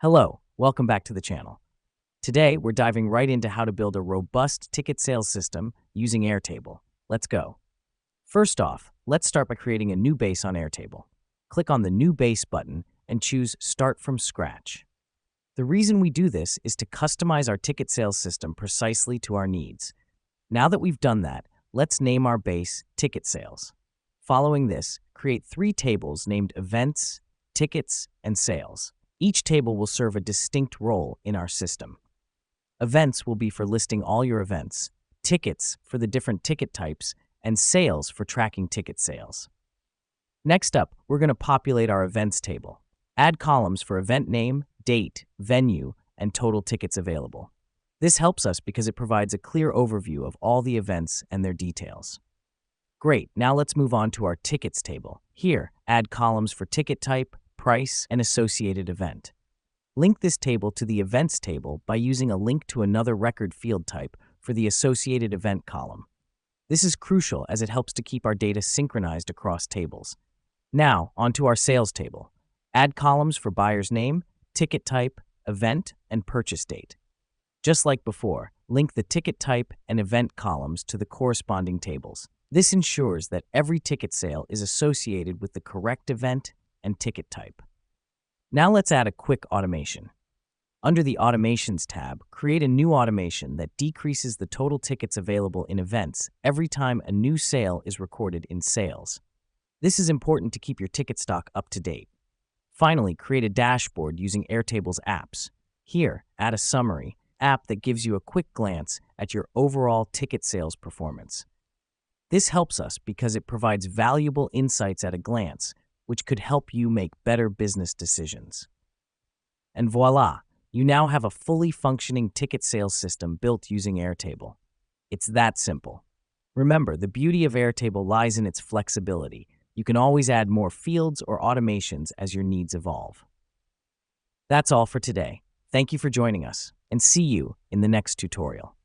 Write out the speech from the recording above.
Hello, welcome back to the channel. Today, we're diving right into how to build a robust ticket sales system using Airtable. Let's go. First off, let's start by creating a new base on Airtable. Click on the New Base button and choose Start from Scratch. The reason we do this is to customize our ticket sales system precisely to our needs. Now that we've done that, let's name our base Ticket Sales. Following this, create 3 tables named Events, Tickets, and Sales. Each table will serve a distinct role in our system. Events will be for listing all your events, tickets for the different ticket types, and sales for tracking ticket sales. Next up, we're going to populate our events table. Add columns for event name, date, venue, and total tickets available. This helps us because it provides a clear overview of all the events and their details. Great, now let's move on to our tickets table. Here, add columns for ticket type, price, and associated event. Link this table to the events table by using a link to another record field type for the associated event column. This is crucial as it helps to keep our data synchronized across tables. Now, onto our sales table. Add columns for buyer's name, ticket type, event, and purchase date. Just like before, link the ticket type and event columns to the corresponding tables. This ensures that every ticket sale is associated with the correct event and ticket type. Now let's add a quick automation. Under the Automations tab, create a new automation that decreases the total tickets available in events every time a new sale is recorded in sales. This is important to keep your ticket stock up to date. Finally, create a dashboard using Airtable's apps. Here, add a summary app that gives you a quick glance at your overall ticket sales performance. This helps us because it provides valuable insights at a glance, which could help you make better business decisions. And voila, you now have a fully functioning ticket sales system built using Airtable. It's that simple. Remember, the beauty of Airtable lies in its flexibility. You can always add more fields or automations as your needs evolve. That's all for today. Thank you for joining us, and see you in the next tutorial.